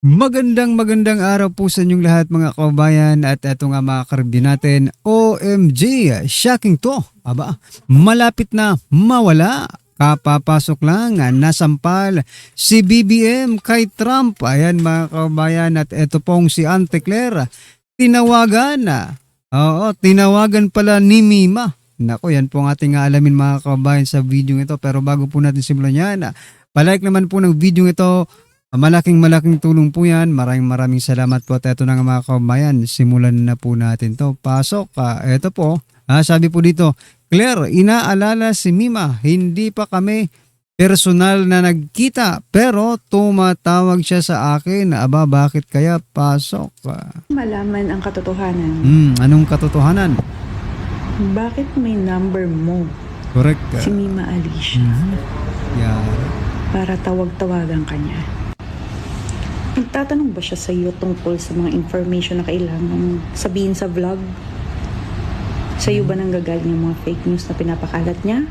Magandang araw po sa inyong lahat mga kababayan at eto nga mga karibyo natin, OMG, shocking to, aba, malapit na mawala, kapapasok lang, nasampal si BBM kay Trump, ayan mga kababayan at eto pong si Ante Claire, tinawagan tinawagan pala ni Mima. Nako, yan po ang ating alamin mga kababayan sa video ito, pero bago po natin simulan yan, palike naman po ng video ito. Malaking tulong po yan. Maraming salamat po. At ito na nga mga kababayan, simulan na po natin to. Pasok. Ito po. Sabi po dito, Claire, inaalala si Mima, hindi pa kami personal na nagkita pero tumatawag siya sa akin. Aba, bakit kaya? Pasok. Malaman ang katotohanan. Anong katotohanan? Bakit may number mo Correct. si Mima Alicia Yeah. para tawag-tawagan ka niya? Nagtatanong ba siya sa iyo tungkol sa mga information na kailangan sabihin sa vlog? Sa iyo ba nanggagaling yung mga fake news na pinapakalat niya?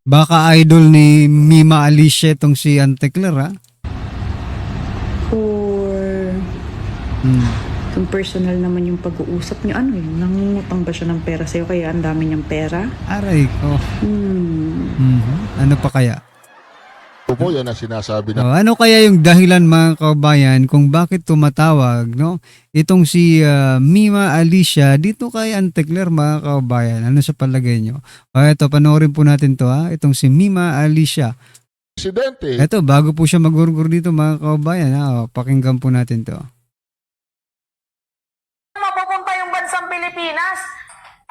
Baka idol ni Mima Alicia itong si Ante Claire, Or kung personal naman yung pag-uusap niyo, ano yun? Nangungutang ba siya ng pera sa iyo kaya ang dami niyang pera? Aray ko. Ano pa kaya? Po, yan ang sinasabi na Ano kaya yung dahilan mga kababayan kung bakit tumatawag itong si Mima Alicia dito kay Ante Claire mga kababayan? Ano sa palagay nyo? Ito, panoorin po natin to itong si Mima Alicia. presidente. Ito, bago po siya magurgur dito mga kababayan, pakinggan po natin to. Mapupunta yung bansang Pilipinas?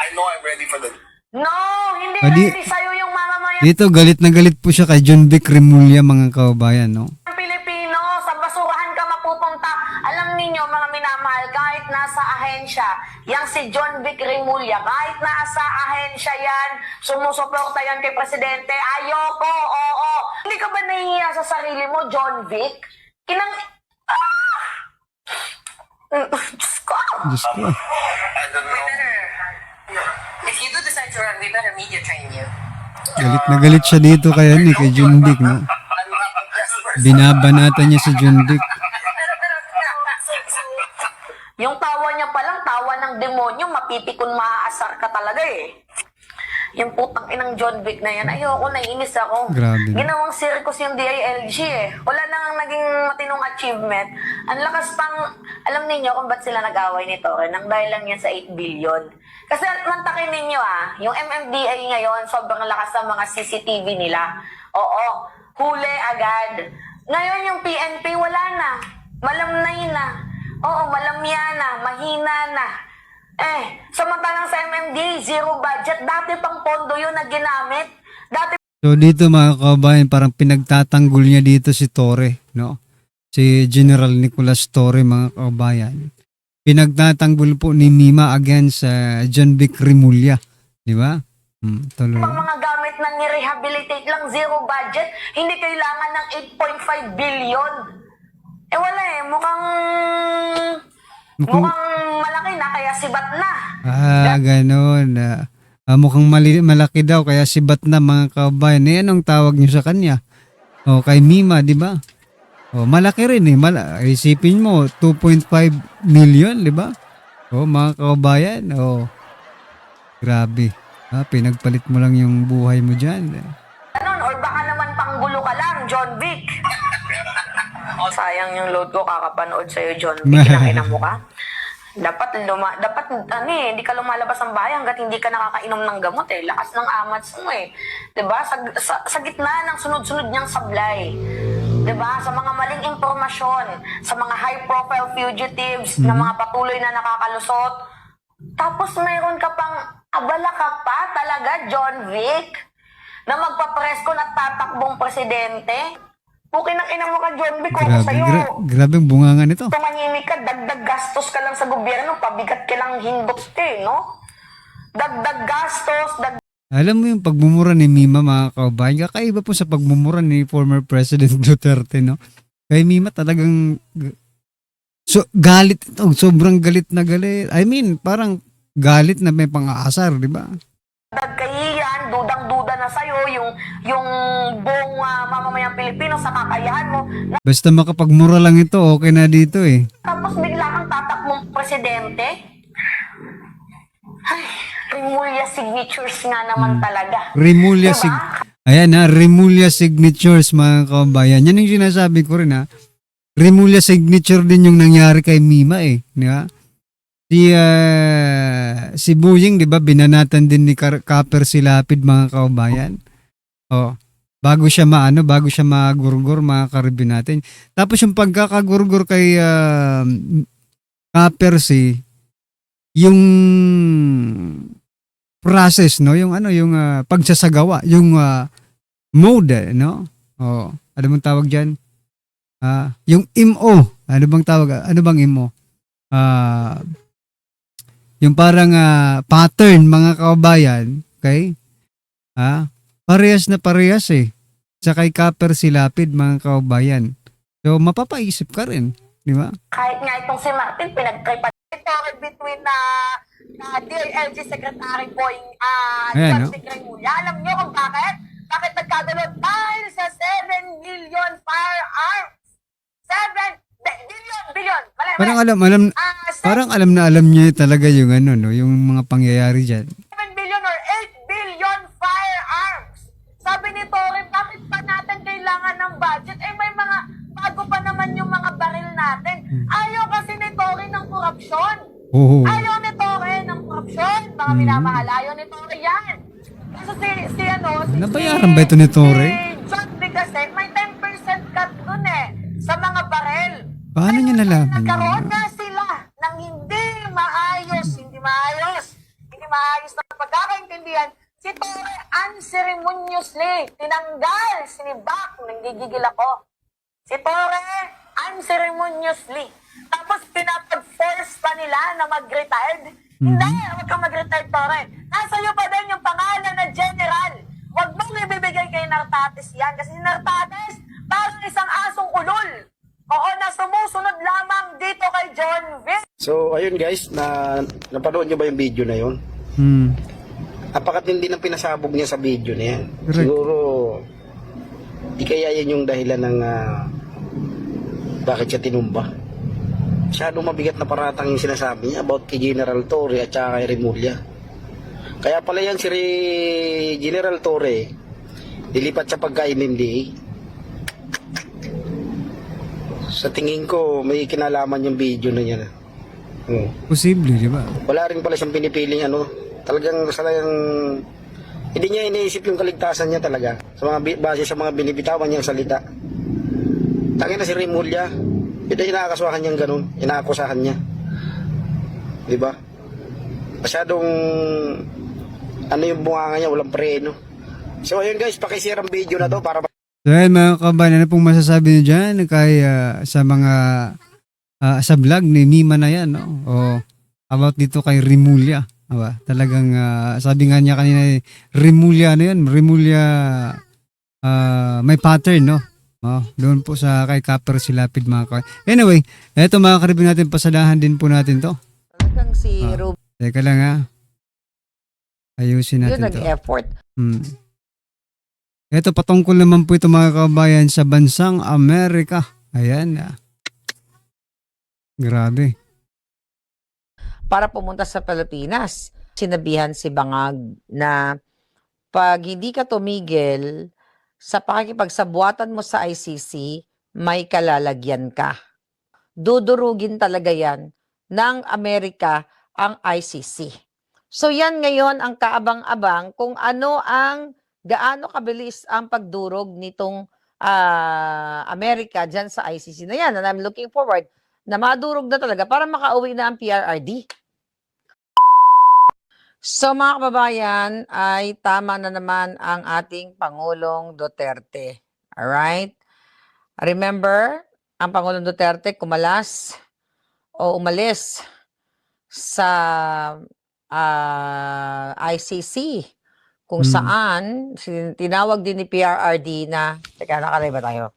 I know I'm ready for the... No, hindi Adi- ready sa'yo yung mamamayan Dito, galit na galit po siya kay John Vic Remulla mga kababayan, no? ng Pilipino. Sa basurahan ka mapupunta. Alam ninyo, mga minamahal, kahit nasa ahensya, yang si John Vic Remulla, kahit nasa ahensya yan, sumusuporta yan kay Presidente, ayoko, oo. Hindi ka ba nahihiya sa sarili mo, John Vic? Diyos ko. Diyos ko. I don't know. If you do decide to run, we better media train you. Galit na galit siya dito kay John Vic, no? I'm not a best person. Binabanatan niya si John Vic. Yung tawa niya palang, tawa ng demonyo, mapipikon maaasar ka talaga eh. Yung putang inang John Vic na yan, ayoko, naiinis ako. Grabe. Ginawang circus yung DILG eh. Wala nang naging matinong achievement. Ang lakas pang, alam ninyo kung ba't sila nag-away nito, nang dahil lang yan sa 8 billion. Kasi mantakin ninyo yung MMDA ngayon, sobrang lakas ng mga CCTV nila. Oo, huli agad. Ngayon yung PNP, wala na. Malamnay na. Oo, malamya na, mahina na. Samantalang sa MMDA, zero budget. Dati pang pondo yun na ginamit. Dati So dito mga kababayan, parang pinagtatanggol niya dito si Torre, no? Si General Nicolas Torre mga kababayan. Pinagtatanggol po ni Mima against John Vic Remulla, di ba? Tuloy. pang mga gamit na ni-rehabilitate lang, zero budget. Hindi kailangan ng 8.5 billion. Wala mukhang malaki na, kaya sibat na. Ganun. Mukhang malaki daw, kaya sibat na mga kababayan. Anong tawag niyo sa kanya? Kay Mima, di ba? Malaki rin isipin mo, 2.5 million, di ba? Mga kababayan, grabe. Pinagpalit mo lang yung buhay mo dyan. Ganon, or baka naman panggulo ka lang, John Vic. Sayang yung load ko, kakapanood sa'yo, John Vic. Kinakainan mo ka. Dapat hindi ka lumalabas ng bahay hanggat hindi ka nakakainom ng gamot Lakas ng amats mo Diba? Sa gitna ng sunod-sunod niyang sablay. Diba? Sa mga maling impormasyon, sa mga high-profile fugitives, na mga patuloy na nakakalusot. Tapos mayroon ka pang, abala ka pa talaga, John Vic, na magpapresko na tatakbong presidente. Pukin ang ina mo ka, John Vic, kung ako sa'yo. Grabe ang bungangan nito. Tumahimik ka, dagdag gastos ka lang sa gobyerno, pabigat ka lang hindot no? Dagdag gastos, Alam mo yung pagmumura ni Mima mga kababayan, kakaiba po sa pagmumura ni former President Duterte, no? Kay Mima talagang galit ito, sobrang galit na galit. I mean, parang galit na may pang-aasar, di ba? dagkahiyan, dudang-duda na sa'yo yung buong mamamayang Pilipino sa kakayahan mo. Basta makapagmura lang ito, okay na dito eh. Tapos bigla kang tatakbong presidente. Ay, Rimulya signatures nga naman talaga. Rimulya Diba? Ayan na, Rimulya signatures mga kabayan. Yan yung sinasabi ko rin ha. Rimulya signature din yung nangyari kay Mima eh. Di ba? Si Buying, di ba, binanatan din ni Kaper Silapid mga kabayan. Oh, bago siya magurgur mga karibin natin. Tapos yung pagkakagurgur kay Kaper yung process, no, yung pagsasagawa, yung mode, no? Oh, ano bang tawag diyan? Yung MO, ano bang tawag? Ano bang MO? Yung parang pattern mga kababayan, okay? Parehas na parehas eh. Sa kay Kaper Silapid mga kababayan. So mapapaisip ka rin, di ba? Kahit nga itong si Martin, pinagtripan between DILG Secretary Boying Ayan, John no? Vic Rimulya. Alam niyo kung bakit? Bakit nagkagano? Dahil sa 7 billion firearms. 7 billion. Mali. Parang alam niya talaga yung yung mga pangyayari diyan. 7 billion or 8 billion firearms. Sabi ni Torre, bakit pa natin kailangan ng budget? Eh may mga bago pa naman yung mga baril natin. Ayaw kasi ni Torre ng korupsyon. Oo. Ayaw ni Torre ng korupsyon. Mga minamahal, ayaw ni Torre yan. Kasi Nabayaran ba ito ni Torre? Si John B. kasi may 10% cut dun sa mga baril. Paano niya nalaman yun? Nagkaroon nga sila ng hindi maayos na pagkakaintindihan. Si Torre unceremoniously tinanggal, sinibak, nanggigigil ako. Si Torre unceremoniously. Tapos pinapag-force pa nila na mag-retired. Hindi, huwag kang mag-retired, Torre. Nasa iyo pa din yung pangalan na general. Huwag mong ibibigay kay Nartates yan. Kasi si Nartates, parang isang asong ulol. Oo, na sumusunod lamang dito kay John Vic. So, ayun guys, napanood nyo ba yung video na yun? Napakatindi ng pinasabog niya sa video na yan. Correct. Siguro, di kaya yan yung dahilan ng bakit siya tinumba. Masyadong mabigat na paratang yung sinasabi niya about kay General Torre at saka kay Rimulya. Kaya pala yan si General Torre, dilipat sa pagka-MMDA. Sa tingin ko, may kinalaman yung video na yan. Posible, di ba? Wala rin pala siyang pinipiling talagang hindi niya iniisip yung kaligtasan niya talaga base sa mga binibitawan niyang salita. Tangin na si Rimulya, hindi inakasuhan niyang ganun, inaakusahan niya, di ba? Masyadong yung bunganga niya, walang preno. So ayun guys, pakishare ang video na to para So ayun mga kabayan, ano pong masasabi niyo dyan kay sa mga sa vlog ni Mima na yan, no? O about dito kay Rimulya. Aba, talagang sabi nga niya kanina, Rimulya Rimulya may pattern, no? Doon po sa kay Kaper Silapid mga kabayan. Anyway, eto mga karibin natin, pasadahan din po natin to. Talagang si Ruben Teka lang ayusin yun natin to. nag-effort. Ito patungkol naman po ito mga kabayan sa bansang Amerika. Ayan grabe. Para pumunta sa Pilipinas. Sinabihan si Bangag na pag hindi ka tumigil sa pakikipagsabuatan mo sa ICC, may kalalagyan ka. Dudurugin talaga yan ng Amerika ang ICC. So yan ngayon ang kaabang-abang kung gaano kabilis ang pagdurog nitong Amerika dyan sa ICC na yan. And I'm looking forward na madurog na talaga para makauwi na ang PRRD. So mga kababayan, ay tama na naman ang ating Pangulong Duterte. Alright? Remember, ang Pangulong Duterte umalis sa ICC kung saan tinawag din ni PRRD na, teka, nakalive ba tayo?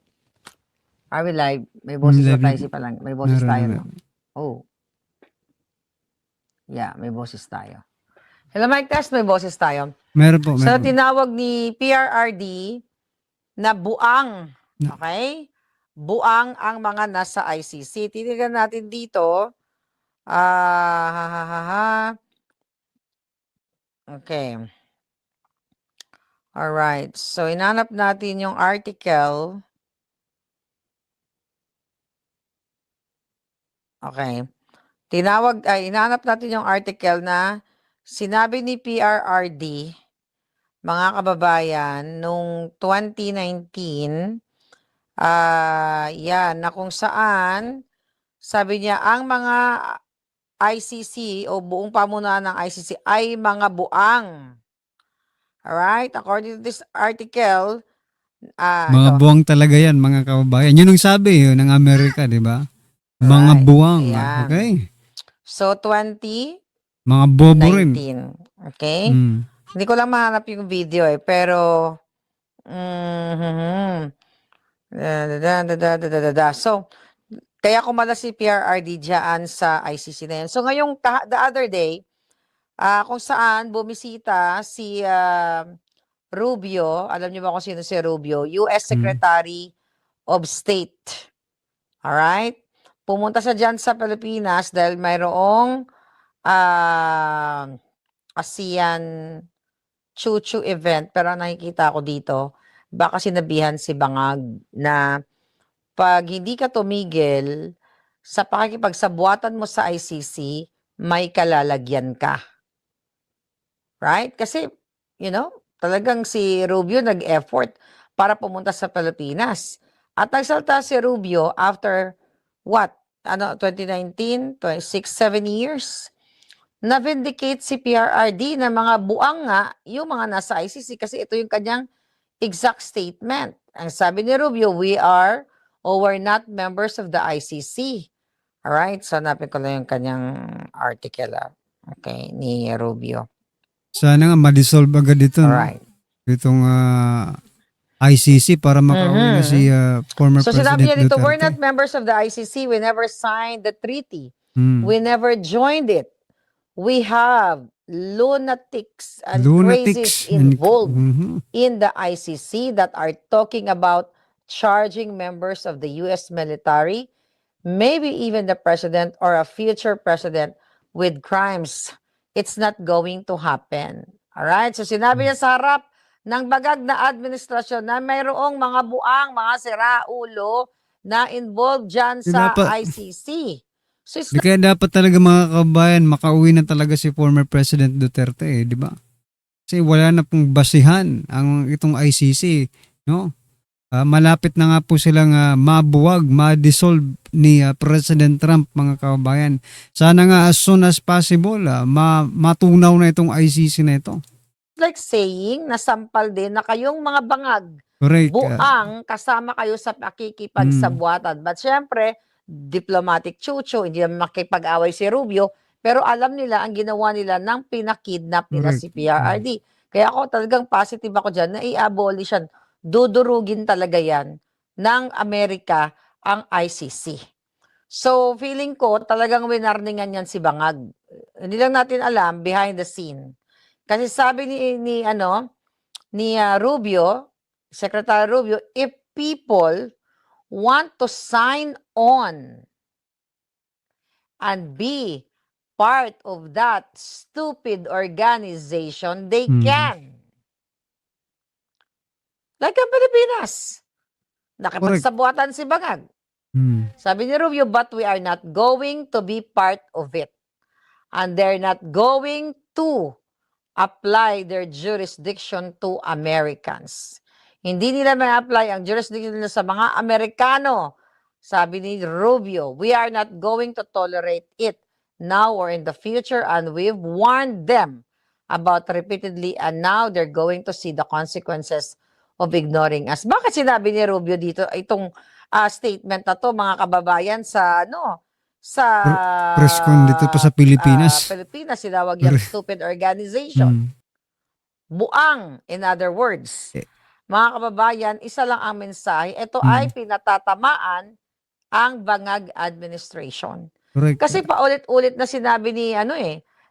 Are we live? May boses na tayo palang. May boses tayo, no? Oh. Yeah, may boses tayo. Hello, Mike Test, may boses tayo. Meron po, So, meron. tinawag ni PRRD na buang, okay? Buang ang mga nasa ICC. Tinigan natin dito. Okay. Alright. So, inanap natin yung article. Okay. Inanap natin yung article na sinabi ni PRRD, mga kababayan, nung 2019, yan, na kung saan, sabi niya, ang mga ICC o buong pamunuan ng ICC ay mga buang. Alright? According to this article, Mga ito. buwang talaga yan, mga kababayan. Yun ang sabi ng Amerika, di ba? Mga Alright, buwang. ayan. Okay? So, 2019. Mga bobo rin. Okay? Mm. Hindi ko lang mahanap yung video pero so kaya kumala si PRRD dyan sa ICC na yun. So ngayong the other day, kung saan bumisita si Rubio, alam niyo ba kung sino si Rubio? US Secretary of State. Alright? Pumunta siya dyan sa Pilipinas dahil mayroong ASEAN Chuchu event, pero ang nakikita ko dito, baka sinabihan si Bangag na pag hindi ka tumigil sa pakikipagsabuatan mo sa ICC, may kalalagyan ka. Right? Kasi, talagang si Rubio nag-effort para pumunta sa Pilipinas. At nagsalta si Rubio after what? 2019, 26, 7 years? Na-vindicate si PRRD na mga buang nga yung mga nasa ICC kasi ito yung kanyang exact statement. Ang sabi ni Rubio, we are or we're not members of the ICC. Alright? So, hanapin ko lang yung kanyang article. Okay, ni Rubio. Sana nga ma-dissolve agad ito. Alright. Itong ICC para makauwi na si former So, President sinabi niya dito, Duterte. we're not members of the ICC. We never signed the treaty. Mm. We never joined it. We have lunatics and crazies involved in the ICC that are talking about charging members of the U.S. military, maybe even the president or a future president with crimes. It's not going to happen. Alright? So sinabi niya sa harap ng bagag na administrasyon na mayroong mga buang, mga siraulo na involved dyan sa ICC. So Di kaya dapat talaga mga kabayan, makauwi na talaga si former President Duterte, di ba? Kasi wala na pong basihan ang itong ICC, no? Malapit na nga po silang mabuwag, ma-dissolve ni President Trump, mga kabayan. Sana nga as soon as possible, matunaw na itong ICC na ito. Like saying, nasampal din na kayong mga bangag, Correct. buang, kasama kayo sa pakikipagsabuatan. But syempre, diplomatic chucho, hindi naman makipag-away si Rubio, pero alam nila ang ginawa nila ng pinakidnap nila si PRRD. Kaya ako talagang positive ako dyan na i-abolish yan. Dudurugin talaga yan ng Amerika ang ICC. So, feeling ko talagang winarningan yan si Bangag. Hindi lang natin alam behind the scene. Kasi sabi ni Rubio, Secretary Rubio, if people want to sign on and be part of that stupid organization, they can. Like ang Pilipinas. Nakipagsabuatan si Bangag. Sabi ni Rubio, but we are not going to be part of it. And they're not going to apply their jurisdiction to Americans. Hindi nila ma-apply ang jurisdiction nila sa mga Amerikano. Sabi ni Rubio, we are not going to tolerate it now or in the future, and we've warned them about repeatedly, and now they're going to see the consequences of ignoring us. Bakit sinabi ni Rubio dito itong statement na to, mga kababayan, sa press con dito pa sa Pilipinas. Pilipinas, sinawag yung stupid organization. Buang, in other words. Mga kababayan, isa lang ang mensahe. Ito ay pinatatamaan ang Bangag administration. Correct. Kasi paulit-ulit na sinabi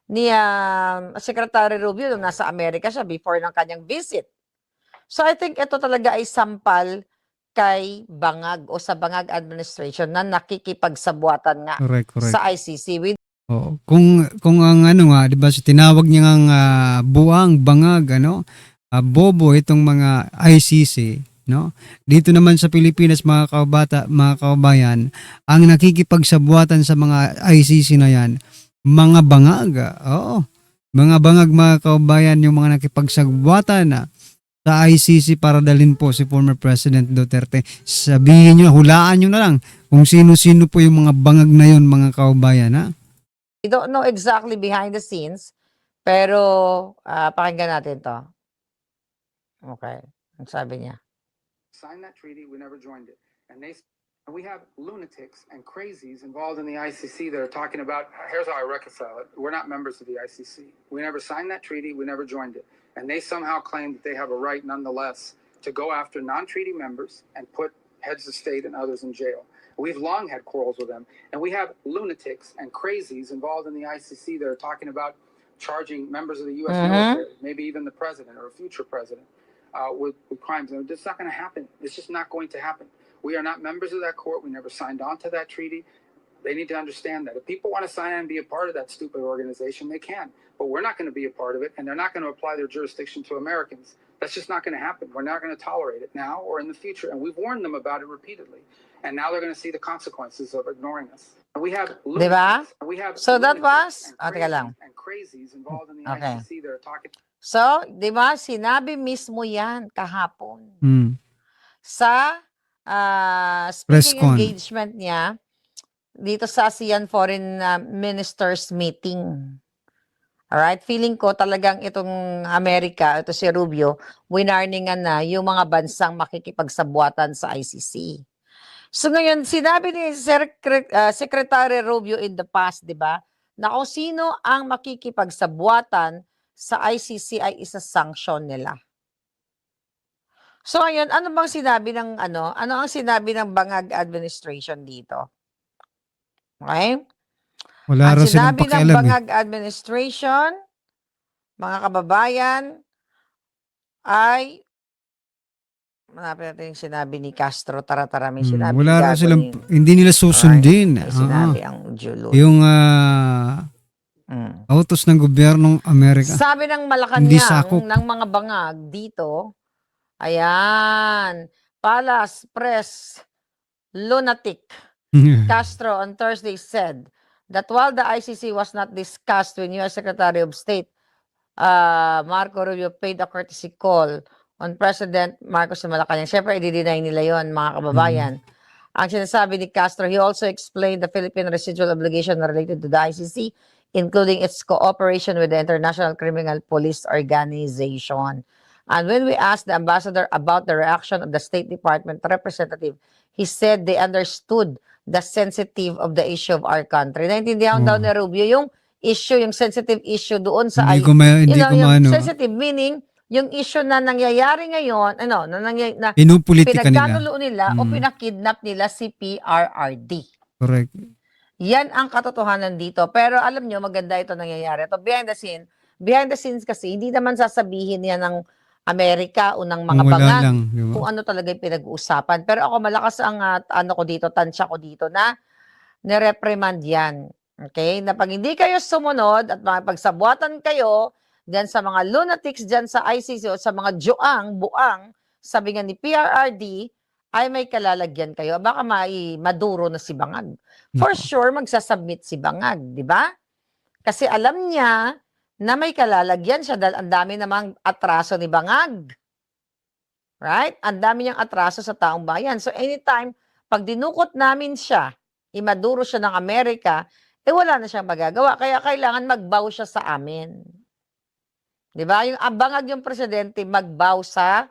ni Secretary Rubio nung nasa Amerika siya before ng kanyang visit. So I think ito talaga ay sampal kay Bangag o sa Bangag administration na nakikipagsabuatan nga Correct, correct. sa ICC with Oo. Kung ang ano nga, 'di ba, so tinawag niya ngang buang bangag bobo itong mga ICC, no? Dito naman sa Pilipinas mga kababayan, ang nakikipagsabuatan sa mga ICC na 'yan, mga bangag. Oo. Mga bangag mga kababayan yung mga nakipagsabuatan sa ICC para dalhin po si former President Duterte. Sabihin nyo, hulaan nyo na lang kung sino-sino po yung mga bangag na yun mga kababayan, ha? we don't know exactly behind the scenes, pero pakinggan natin to. Okay. Ang sabi niya. Signed that treaty, we never joined it. And we have lunatics and crazies involved in the ICC that are talking about, here's how I reconcile it. We're not members of the ICC. We never signed that treaty, we never joined it. And they somehow claim that they have a right nonetheless to go after non-treaty members and put heads of state and others in jail. We've long had quarrels with them. And we have lunatics and crazies involved in the ICC that are talking about charging members of the U.S. military, maybe even the president or a future president, with crimes. And it's not going to happen. It's just not going to happen. We are not members of that court. We never signed on to that treaty. They need to understand that. If people want to sign on and be a part of that stupid organization, they can. But we're not going to be a part of it, and they're not going to apply their jurisdiction to Americans. That's just not going to happen. We're not going to tolerate it now or in the future. And we've warned them about it repeatedly. And now they're going to see the consequences of ignoring us. And we have Diba? we have So that was, lunatics teka lang. and crazies involved in the Okay. ICC that are talking. So, di ba, sinabi mismo yan kahapon Hmm. sa Press speaking con. engagement niya dito sa ASEAN Foreign Ministers Meeting. Alright? Feeling ko talagang itong Amerika, ito si Rubio, winarningan na yung mga bansang makikipagsabuatan sa ICC. So ngayon, sinabi ni Secretary Rubio in the past, di ba, na kung sino ang makikipagsabuatan sa ICC ay isa-sanction nila. So ngayon, ano bang sinabi ng ano ang sinabi ng Bangag administration dito? Okay? Wala Ang raw silang sinabi ng pakialam Bangag administration, mga kababayan, ay hanapin natin yung sinabi ni Castro. Tara, may sinabi. Wala raw gago silang, ni- hindi nila susundin. May sinabi ang Julo. Yung Mm. autos ng gobyernong Amerika. Sabi ng Hindi sakop. Malacanang ng mga bangag dito, ayan, Palas Press Lunatic Castro on Thursday said that while the ICC was not discussed when U.S. Secretary of State Marco Rubio paid a courtesy call on President Marcos sa Malacanang. Siyempre, i-deny nila yon mga kababayan. Ang sinasabi ni Castro, he also explained the Philippine residual obligation related to the ICC, including its cooperation with the International Criminal Police Organization. And when we asked the ambassador about the reaction of the State Department representative, he said they understood the sensitive of the issue of our country. Naintindihan daw ni Rubio yung issue, yung sensitive issue doon sa Hindi ko yung maano. sensitive meaning yung issue na nangyayari ngayon, na Pinupolitika nila. pinagkanulo nila o pinakidnap nila si PRRD. Correct. Yan ang katotohanan dito. Pero alam nyo, maganda ito nangyayari. Ito, behind the scenes kasi, hindi naman sasabihin yan ng Amerika o ng mga Kung wala bangag lang, di ba? kung ano talaga yung pinag-uusapan. Pero ako malakas ang tansya ko dito na nireprimand yan. Okay? Na pag hindi kayo sumunod at makipagsabuatan kayo dyan sa mga lunatics dyan sa ICC o sa mga buang, sabi nga ni PRRD, ay may kalalagyan kayo. Baka maduro na si Bangag. For sure, magsasubmit si Bangag, di ba? Kasi alam niya na may kalalagyan siya dahil ang dami namang atraso ni Bangag. Right? Ang dami niyang atraso sa taong bayan. So anytime, pag dinukot namin siya, imaduro siya ng Amerika, wala na siyang magagawa. Kaya kailangan magbaw siya sa amin. Di ba? Yung Bangag yung presidente, magbaw sa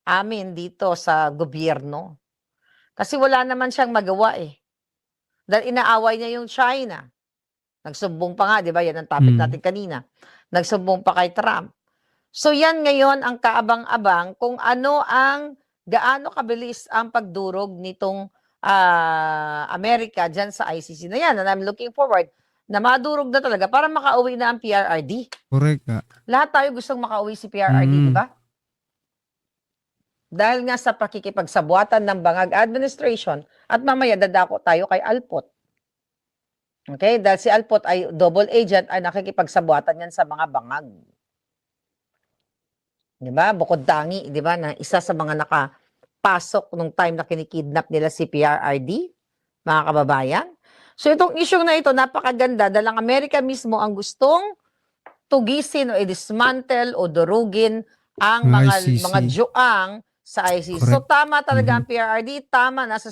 amin dito sa gobyerno. Kasi wala naman siyang magawa eh. Dahil inaaway niya yung China. Nagsumbong pa nga, di ba? Yan ang topic natin kanina. Nagsumbong pa kay Trump. So yan ngayon ang kaabang-abang kung gaano kabilis ang pagdurog nitong Amerika dyan sa ICC na yan. And I'm looking forward na madurog na talaga para makauwi na ang PRRD. Correct ka. Lahat tayo gustong makauwi si PRRD, di ba? Dahil nga sa pakikipagsabuatan ng Bangag Administration at mamaya dadako tayo kay Alpot. Okay? Dahil si Alpot ay double agent ay nakikipagsabuatan yan sa mga bangag. Di ba? Bukod tangi, di ba? Na isa sa mga nakapasok nung time na kinikidnap nila si PRRD, mga kababayan. So itong issue na ito, napakaganda dahil ang Amerika mismo ang gustong tugisin o i-dismantle o durugin ang ICC. mga juang sa ICC. So Correct. tama talaga ang PRRD, tama, nasa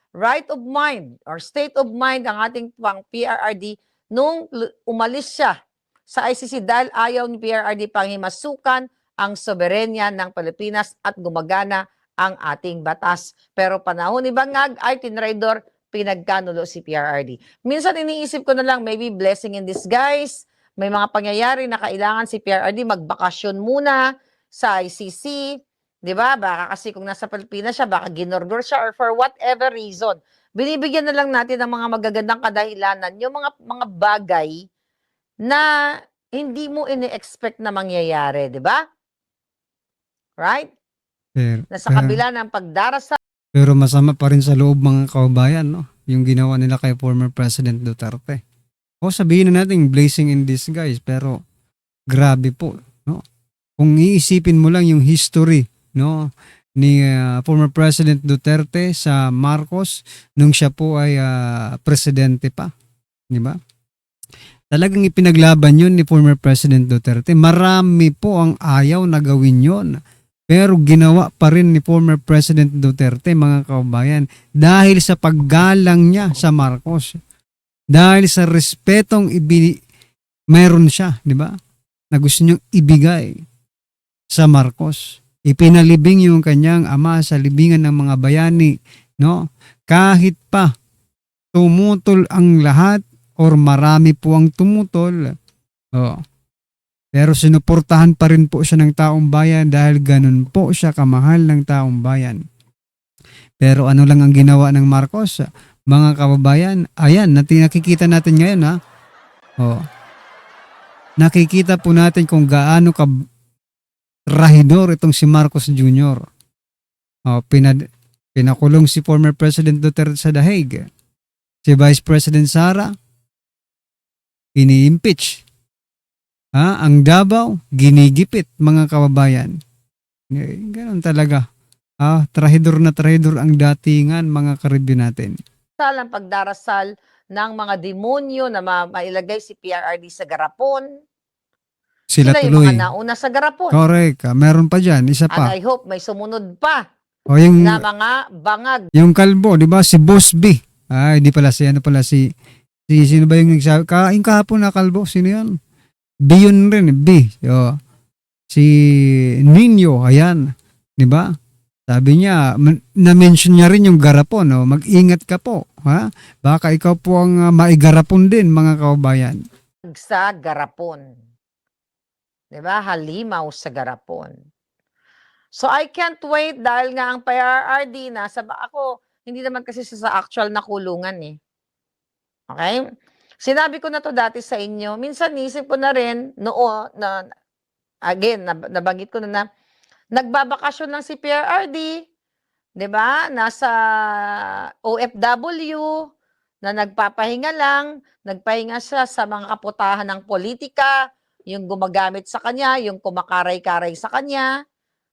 right of mind or state of mind ang ating pang PRRD nung umalis siya sa ICC dahil ayaw ni PRRD pang himasukan ang soberenya ng Pilipinas at gumagana ang ating batas. Pero panahon ni Bangag ay tinraidor, pinagkanulo si PRRD. Minsan iniisip ko na lang, maybe blessing in disguise, may mga pangyayari na kailangan si PRRD magbakasyon muna sa ICC, di ba? Baka kasi kung nasa Pilipinas siya, baka ginorgor siya or for whatever reason. Binibigyan na lang natin ng mga magagandang kadahilanan, yung mga bagay na hindi mo ini-expect na mangyayari, di ba? Right? Na sa kabila ng pagdarasal, Pero masama pa rin sa loob mga kababayan, no? Yung ginawa nila kay former President Duterte. O sabihin na natin blessing in disguise, pero grabe po, no? Kung iisipin mo lang yung history, no, ni former President Duterte sa Marcos nung siya po ay presidente pa, di ba? Talagang ipinaglaban yun ni former President Duterte. Marami po ang ayaw na gawin yun. Pero ginawa pa rin ni former President Duterte, mga kababayan, dahil sa paggalang niya sa Marcos. Dahil sa respetong meron siya, di ba? Na gusto niyang ibigay sa Marcos. Ipinalibing yung kanyang ama sa libingan ng mga bayani, no? Kahit pa tumutol ang lahat or marami po ang tumutol, pero sinuportahan pa rin po siya ng taong bayan dahil ganun po siya kamahal ng taong bayan. Pero ano lang ang ginawa ng Marcos, mga kababayan? Ayan, nakikita natin ngayon, ha? Nakikita po natin kung gaano ka trahidor itong si Marcos Jr. Pinakulong si former President Duterte sa The Hague. Si Vice President Sara, ini-impeach. Ang Davao, ginigipit, mga kababayan. Ganun talaga. Trahidor na trahidor ang datingan, mga karibyo natin. ang pagdarasal ng mga demonyo na mailagay si PRRD sa garapon. Sila yung tuloy. mga nauna sa garapon. Correct. Meron pa dyan. Isa And pa. I hope may sumunod pa Yung, na mga bangag. yung kalbo, di ba? Si Boss B. Di pala si sino ba yung nagsabi? Yung kahapon na kalbo, sino yun? B yun rin, B. Si Nino, ayan. Di ba? Sabi niya, na-mention niya rin yung garapon. Mag-ingat ka po. Baka ikaw po ang maigarapon din, mga kababayan. Sa garapon. Diba? Halimaw sa garapon. So I can't wait dahil nga ang PRRD ako, hindi naman kasi sa actual na kulungan eh. Okay? Sinabi ko na to dati sa inyo. Minsan nisip ko na rin, nabanggit ko na nagbabakasyon lang si PRRD, di ba? Nasa OFW, na nagpapahinga lang, nagpahinga siya sa mga kaputahan ng politika, yung gumagamit sa kanya, yung kumakaray-karay sa kanya.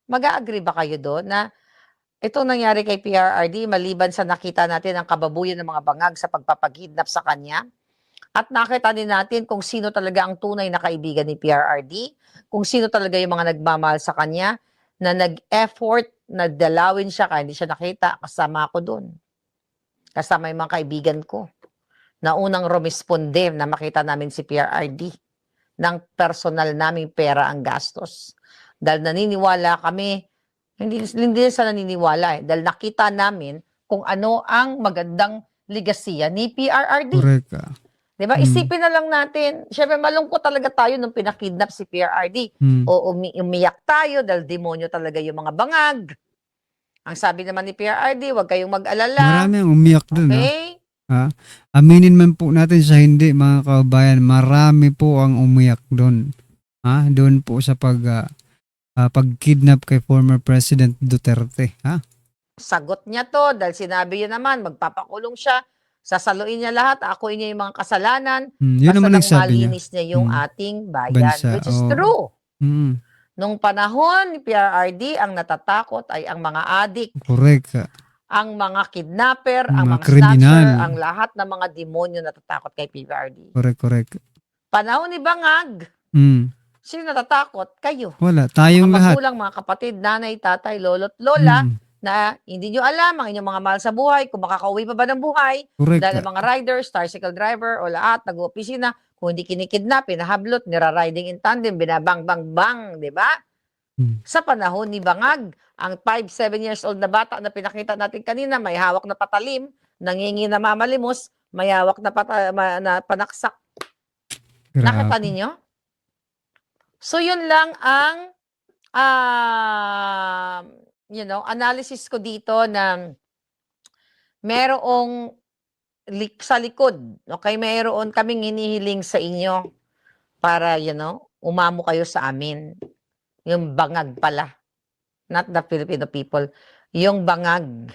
Mag-a-agree ba kayo doon na itong nangyari kay PRRD, maliban sa nakita natin ang kababuyan ng mga bangag sa pagpapakidnap sa kanya, at nakita din natin kung sino talaga ang tunay na kaibigan ni PRRD, kung sino talaga yung mga nagmamahal sa kanya, na nag-effort na dalawin siya kaya hindi siya nakita, kasama ako doon. Kasama yung mga kaibigan ko. Na unang rumisponde na makita namin si PRRD ng personal naming pera ang gastos. Dahil naniniwala kami, hindi sa naniniwala dahil nakita namin kung ano ang magandang ligasiya ni PRRD. Correct. Diba? Isipin na lang natin, syempre malungkot talaga tayo nung pinakidnap si PRRD. O umiyak tayo dahil demonyo talaga yung mga bangag. Ang sabi naman ni PRRD, huwag kayong mag-alala. Marami ang umiyak dun. Okay? Aminin man po natin sa hindi, mga kababayan, marami po ang umiyak doon. Doon po sa pag-kidnap kay former President Duterte. Sagot niya to dahil sinabi niya naman, magpapakulong siya, sasaluin niya lahat, akuin niya yung mga kasalanan, Yun basta naman lang ang sabi niya. malinis niya yung ating bayan. Bansa, Which is oo. true. Mm, Nung panahon ni PRRD, ang natatakot ay ang mga adik, correct. ang mga kidnapper, ang Mga mga kriminal. snatcher, ang lahat ng mga demonyo natatakot kay PRRD. Correct. Panahon ni Bangag, Mm, sino natatakot? Kayo. wala. Tayong Mga lahat. magulang, mga kapatid, nanay, tatay, lolo't lola, Mm, na hindi nyo alam ang inyong mga mahal sa buhay, kung makakauwi pa ba ng buhay, correct. dahil ang mga riders, tricycle driver, o lahat, nag-opisina, kung hindi kinikidnap, pinahablot, nira-riding in tandem, binabang-bang-bang, di ba? Sa panahon ni Bangag, ang 5-7 years old na bata na pinakita natin kanina, may hawak na patalim, nangingi na mamalimos, may hawak na, na panaksak. Grabe. Nakita ninyo? So, yun lang ang analysis ko dito na merong sa likod, okay, mayroon kaming hinihiling sa inyo para, umamo kayo sa amin. Yung Bangag pala. Not the Filipino people. Yung Bangag.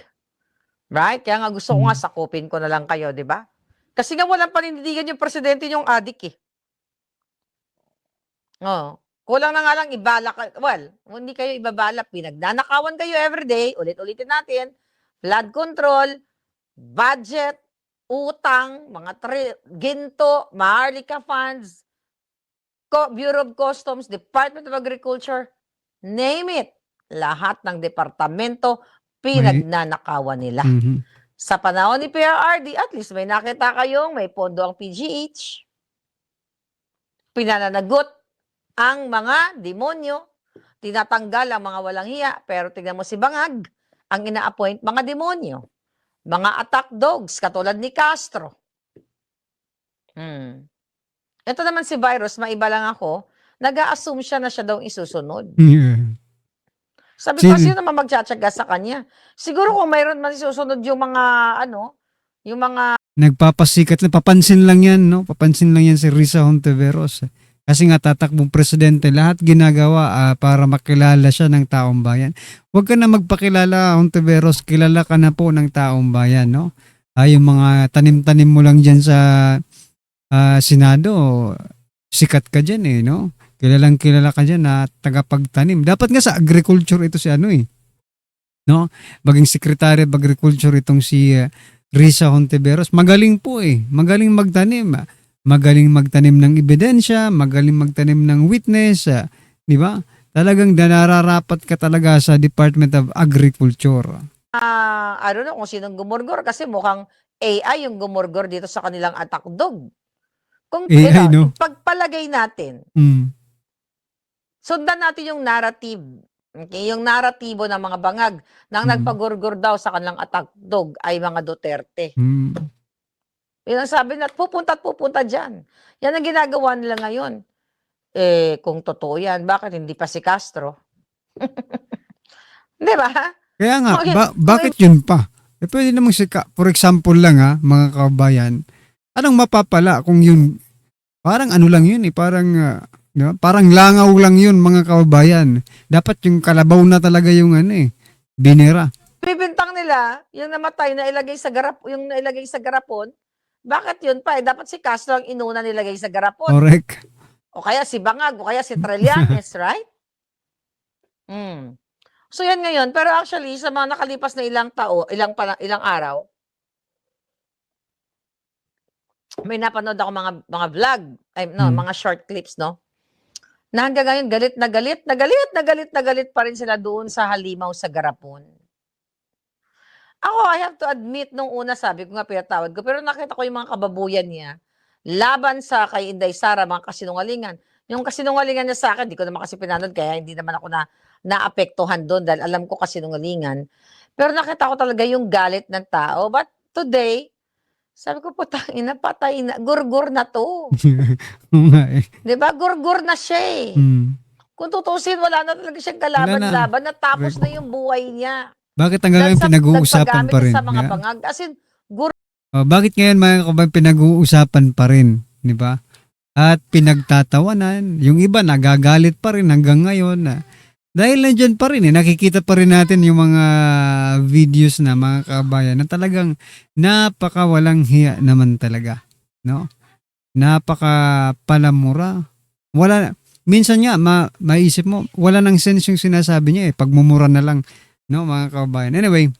Right? Kaya nga gusto ko nga sakupin ko na lang kayo, di ba? Kasi nga walang panindigan yung presidente yung adik eh. Oh. Kulang na nga lang ibala ka. Well, hindi kayo ibabala. Pinagnanakawan kayo everyday. Ulit-ulitin natin. Flood control, budget, utang, mga ginto, Maharlika funds, Bureau of Customs, Department of Agriculture, name it. Lahat ng departamento, pinagnanakawan nila. Mhm. Sa panahon ni PRRD, at least may nakita kayong may pondo ang PGH. Pinananagot ang mga demonyo. Tinatanggal ang mga walang hiya. Pero tingnan mo si Bangag, ang ina-appoint mga demonyo. Mga attack dogs, katulad ni Castro. Ito naman si Virus, maiba lang ako, nag-a-assume siya na siya daw isusunod. Yeah. Sabi ko, sino naman magtsatsaga sa kanya? Siguro kung mayroon man isusunod yung mga, yung mga Nagpapasikat na, papansin lang yan, no? Papansin lang yan si Risa Hontiveros. Kasi nga tatakbong presidente, lahat ginagawa para makilala siya ng taong bayan. Huwag ka na magpakilala, Hontiveros, kilala ka na po ng taong bayan, no? Yung mga tanim-tanim mo lang dyan sa Senado, sikat ka dyan eh, no? Kilalang kilala ka dyan na tagapagtanim. Dapat nga sa agriculture ito si no? Maging Secretary of Agriculture itong si Risa Hontiveros. Magaling po eh. Magaling magtanim. Magaling magtanim ng ebidensya, magaling magtanim ng witness, di ba? Talagang nararapat ka talaga sa Department of Agriculture. I don't know kung sinong gumurgor kasi mukhang AI yung gumurgor dito sa kanilang attack dog. Kung AI, no? pagpalagay natin, sundan natin yung narrative. Okay? Yung naratibo ng mga bangag nang nagpagurgur daw sa kanilang attack dog ay mga Duterte. Yun ang sabi na pupunta at pupunta dyan. Yan ang ginagawa nila ngayon. Kung totoo yan, bakit hindi pa si Castro? Di ba? Kaya nga, bakit yun pa? Pwede namang for example lang mga kabayan, anong mapapala kung yun, parang lang yun parang, parang langaw lang yun mga kabayan. Dapat yung kalabaw na talaga yung binira. Bibintang nila, yung namatay na ilagay sa garapon, bakit yun pa? Dapat si Castro ang inuna nilagay sa garapon. Correct. O kaya si Bangag, o kaya si Trillanes, right? So yan ngayon, pero actually sa mga nakalipas na ilang araw, may napanood ako mga vlog, mga short clips, no? Na hanggang ngayon galit na galit pa rin sila doon sa halimaw sa garapon. Ako, I have to admit, nung una sabi ko nga pinatawad ko, pero nakita ko yung mga kababuyan niya laban sa kay Inday Sara, mga kasinungalingan. Yung kasinungalingan niya sa akin, di ko naman kasi pinanood, kaya hindi naman ako naapektuhan doon dahil alam ko kasinungalingan. Pero nakita ko talaga yung galit ng tao. But today, sabi ko, putangina, patay na, gurgur na to. Diba? Gurgur na siya eh. Kung tutusin, wala na talaga siyang kalaban-laban, natapos na yung buhay niya. Bakit hanggang ngayon pinag-uusapan pa rin? Sa mga bangag. As in, Bakit ngayon mga kababayan pinag-uusapan pa rin, di ba? At pinagtatawanan, yung iba nagagalit pa rin hanggang ngayon na dahil nandiyan pa rin nakikita pa rin natin yung mga videos na mga kababayan na talagang napakawalang hiya naman talaga, no? Napaka palamura. Minsan nga maisip mo, wala nang sense yung sinasabi niya pagmumura na lang, no, mga kababayan. Anyway,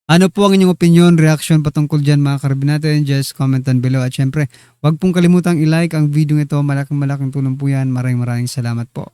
ano po ang inyong opinion, reaction patungkol dyan mga karabin natin? Just comment down below. At syempre, huwag pong kalimutang i-like ang video ito. Malaking tulong po yan. Maraming salamat po.